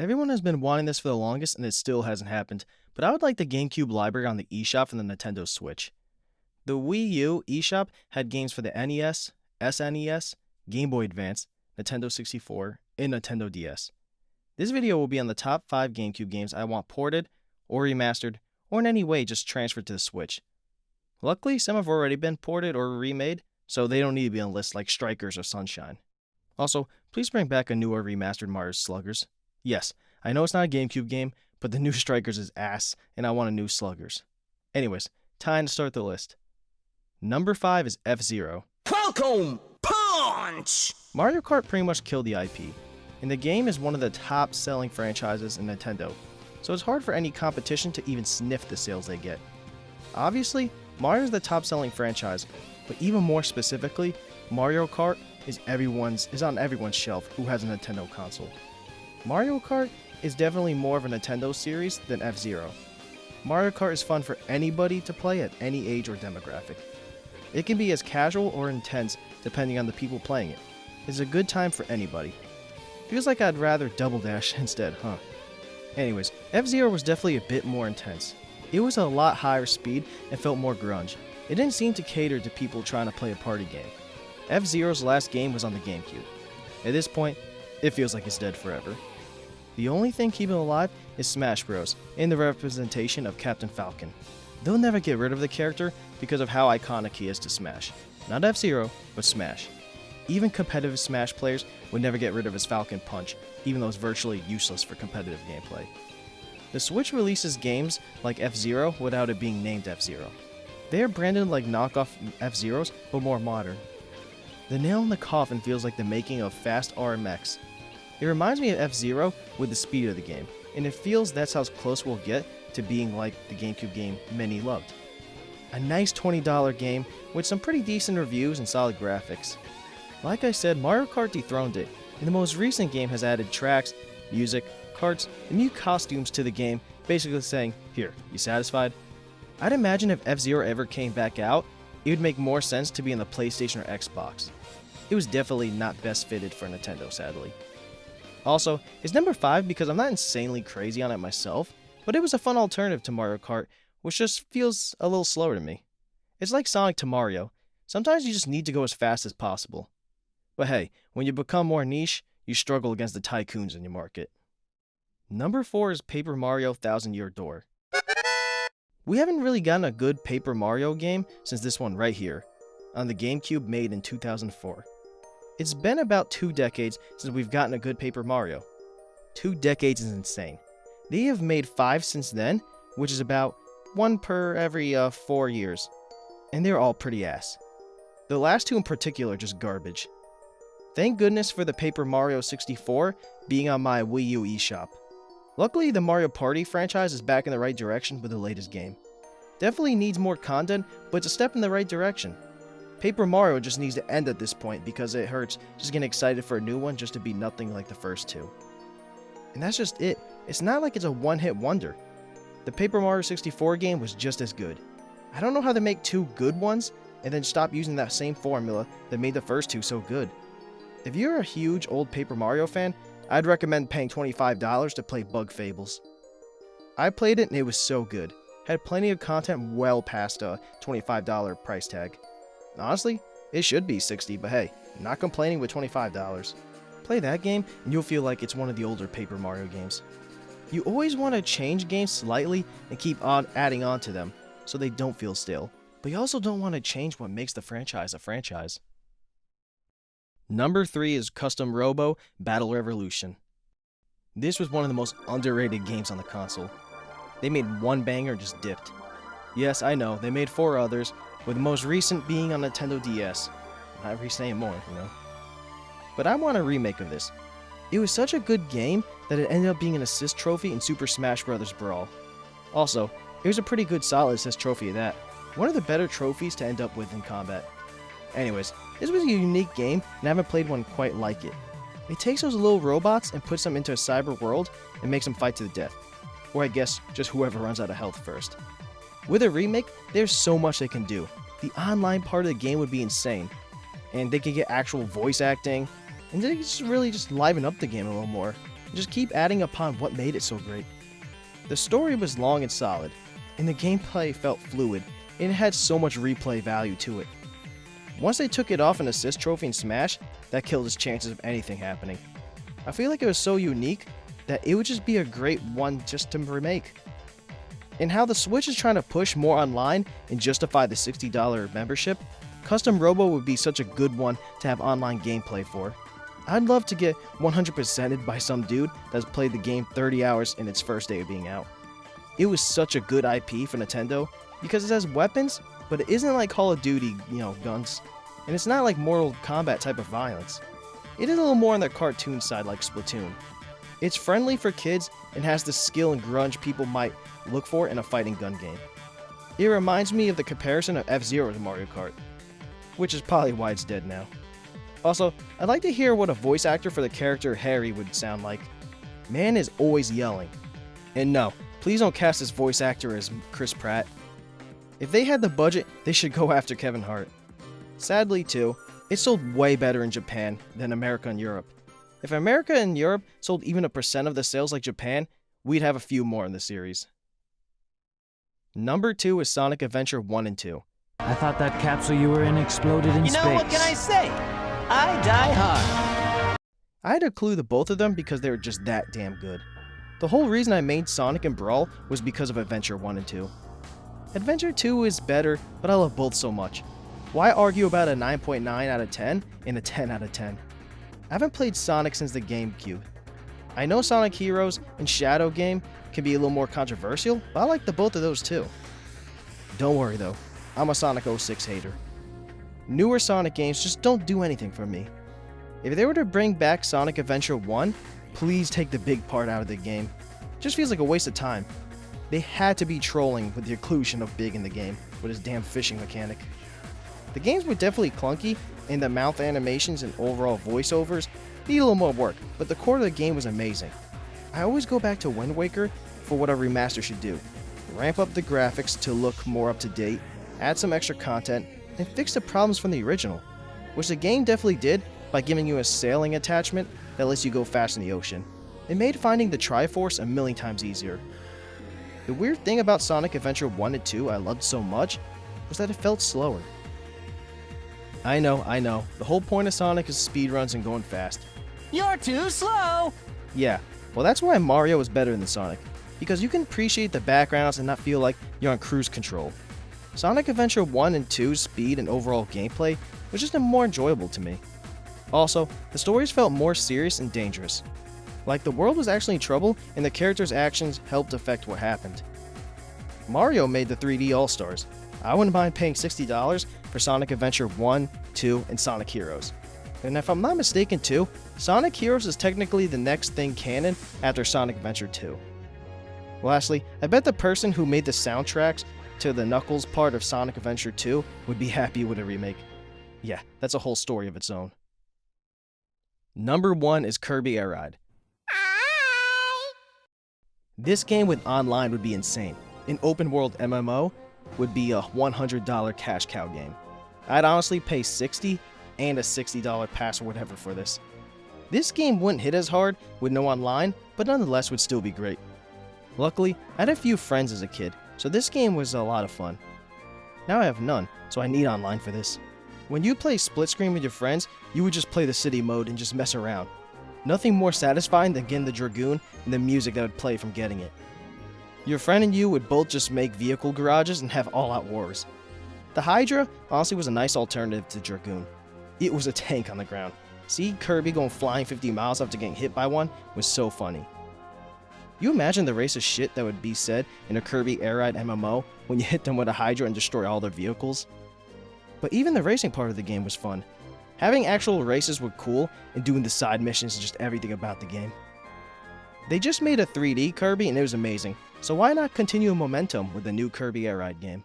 Everyone has been wanting this for the longest and it still hasn't happened, but I would like the Gamecube library on the eShop from the Nintendo Switch. The Wii U eShop had games for the NES, SNES, Game Boy Advance, Nintendo 64, and Nintendo DS. This video will be on the top 5 Gamecube games I want ported, or remastered, or in any way just transferred to the Switch. Luckily, some have already been ported or remade, so they don't need to be on lists like Strikers or Sunshine. Also, please bring back a newer remastered Mario Sluggers. Yes, I know it's not a GameCube game, but the new Strikers is ass, and I want a new Sluggers. Anyways, time to start the list. Number 5 is FZero. Welcome, Punch! Mario Kart pretty much killed the IP, and the game is one of the top-selling franchises in Nintendo, so it's hard for any competition to even sniff the sales they get. Obviously, Mario is the top-selling franchise, but even more specifically, Mario Kart is on everyone's shelf who has a Nintendo console. Mario Kart is definitely more of a Nintendo series than FZero. Mario Kart is fun for anybody to play at any age or demographic. It can be as casual or intense depending on the people playing it. It's a good time for anybody. Feels like I'd rather Double Dash instead, huh? Anyways, FZero was definitely a bit more intense. It was a lot higher speed and felt more grunge. It didn't seem to cater to people trying to play a party game. FZero's last game was on the Gamecube. At this point, it feels like it's dead forever. The only thing keeping it alive is Smash Bros. And the representation of Captain Falcon. They'll never get rid of the character because of how iconic he is to Smash. Not FZero, but Smash. Even competitive Smash players would never get rid of his Falcon Punch, even though it's virtually useless for competitive gameplay. The Switch releases games like FZero without it being named FZero. They are branded like knockoff FZeros, but more modern. The nail in the coffin feels like the making of Fast RMX. It reminds me of FZero with the speed of the game, and it feels that's how close we'll get to being like the GameCube game many loved. A nice $20 game with some pretty decent reviews and solid graphics. Like I said, Mario Kart dethroned it, and the most recent game has added tracks, music, carts, and new costumes to the game, basically saying, here, you satisfied? I'd imagine if FZero ever came back out, it would make more sense to be on the PlayStation or Xbox. It was definitely not best fitted for Nintendo, sadly. Also, it's number 5 because I'm not insanely crazy on it myself, but it was a fun alternative to Mario Kart, which just feels a little slower to me. It's like Sonic to Mario. Sometimes you just need to go as fast as possible. But hey, when you become more niche, you struggle against the tycoons in your market. Number 4 is Paper Mario Thousand Year Door. We haven't really gotten a good Paper Mario game since this one right here, on the GameCube made in 2004. It's been about 2 decades since we've gotten a good Paper Mario. 2 decades is insane. They have made 5 since then, which is about 1 per every 4 years. And they're all pretty ass. The last 2 in particular are just garbage. Thank goodness for the Paper Mario 64 being on my Wii U eShop. Luckily, the Mario Party franchise is back in the right direction with the latest game. Definitely needs more content, but it's a step in the right direction. Paper Mario just needs to end at this point because it hurts just getting excited for a new one just to be nothing like the first 2. And that's just it. It's not like it's a one-hit wonder. The Paper Mario 64 game was just as good. I don't know how they make 2 good ones and then stop using that same formula that made the first 2 so good. If you're a huge old Paper Mario fan, I'd recommend paying $25 to play Bug Fables. I played it and it was so good. Had plenty of content well past a $25 price tag. Honestly, it should be $60, but hey, not complaining with $25. Play that game and you'll feel like it's one of the older Paper Mario games. You always want to change games slightly and keep on adding on to them, so they don't feel stale. But you also don't want to change what makes the franchise a franchise. Number 3 is Custom Robo Battle Revolution. This was one of the most underrated games on the console. They made 1 banger and just dipped. Yes, I know, they made 4 others, with the most recent being on Nintendo DS. Not re-saying more, you know. But I want a remake of this. It was such a good game that it ended up being an assist trophy in Super Smash Bros. Brawl. Also, it was a pretty good solid assist trophy at that. One of the better trophies to end up with in combat. Anyways, this was a unique game, and I haven't played one quite like it. It takes those little robots and puts them into a cyber world and makes them fight to the death. Or I guess, just whoever runs out of health first. With a remake, there's so much they can do. The online part of the game would be insane. And they could get actual voice acting, and they just really liven up the game a little more. and just keep adding upon what made it so great. The story was long and solid, and the gameplay felt fluid, and it had so much replay value to it. Once they took it off an assist trophy in Smash, that killed its chances of anything happening. I feel like it was so unique that it would just be a great one just to remake. And how the Switch is trying to push more online and justify the $60 membership, Custom Robo would be such a good one to have online gameplay for. I'd love to get 100%ed by some dude that's played the game 30 hours in its first day of being out. It was such a good IP for Nintendo because it has weapons, but it isn't like Call of Duty, guns. And it's not like Mortal Kombat type of violence. It is a little more on the cartoon side like Splatoon. It's friendly for kids and has the skill and grunge people might look for in a fighting gun game. It reminds me of the comparison of FZero to Mario Kart, which is probably why it's dead now. Also, I'd like to hear what a voice actor for the character Harry would sound like. Man is always yelling. And no, please don't cast this voice actor as Chris Pratt. If they had the budget, they should go after Kevin Hart. Sadly too, it sold way better in Japan than America and Europe. If America and Europe sold even 1% of the sales like Japan, we'd have a few more in the series. Number 2 is Sonic Adventure 1 and 2. I thought that capsule you were in exploded in space. You know, what can I say? I die hard. I had to clue the both of them because they were just that damn good. The whole reason I made Sonic and Brawl was because of Adventure 1 and 2. Adventure 2 is better, but I love both so much. Why argue about a 9.9 out of 10 and a 10 out of 10? I haven't played Sonic since the Gamecube. I know Sonic Heroes and Shadow Game can be a little more controversial, but I like the both of those too. Don't worry though, I'm a Sonic 06 hater. Newer Sonic games just don't do anything for me. If they were to bring back Sonic Adventure 1, please take the big part out of the game. It just feels like a waste of time. They had to be trolling with the inclusion of Big in the game with his damn fishing mechanic. The games were definitely clunky, and the mouth animations and overall voiceovers need a little more work, but the core of the game was amazing. I always go back to Wind Waker for what a remaster should do. Ramp up the graphics to look more up to date, add some extra content, and fix the problems from the original, which the game definitely did by giving you a sailing attachment that lets you go fast in the ocean. It made finding the Triforce a million times easier. The weird thing about Sonic Adventure 1 and 2 I loved so much was that it felt slower. I know, the whole point of Sonic is speedruns and going fast. You're too slow. Yeah, well that's why Mario is better than Sonic, because you can appreciate the backgrounds and not feel like you're on cruise control. Sonic Adventure 1 and 2's speed and overall gameplay was just more enjoyable to me. Also, the stories felt more serious and dangerous. Like the world was actually in trouble and the characters' actions helped affect what happened. Mario made the 3D All-Stars. I wouldn't mind paying $60 for Sonic Adventure 1, 2, and Sonic Heroes. And if I'm not mistaken too, Sonic Heroes is technically the next thing canon after Sonic Adventure 2. Lastly, I bet the person who made the soundtracks to the Knuckles part of Sonic Adventure 2 would be happy with a remake. Yeah, that's a whole story of its own. Number 1 is Kirby Air Ride. This game with online would be insane. An open world MMO would be a $100 cash cow game. I'd honestly pay $60 and a $60 pass or whatever for this. This game wouldn't hit as hard with no online, but nonetheless would still be great. Luckily, I had a few friends as a kid, so this game was a lot of fun. Now I have none, so I need online for this. When you play split screen with your friends, you would just play the city mode and just mess around. Nothing more satisfying than getting the Dragoon and the music that would play from getting it. Your friend and you would both just make vehicle garages and have all-out wars. The Hydra honestly was a nice alternative to Dragoon. It was a tank on the ground. See Kirby going flying 50 miles after getting hit by one was so funny. You imagine the racist shit that would be said in a Kirby Air Ride MMO when you hit them with a Hydra and destroy all their vehicles? But even the racing part of the game was fun. Having actual races were cool, and doing the side missions and just everything about the game. They just made a 3D Kirby and it was amazing, so why not continue momentum with the new Kirby Air Ride game?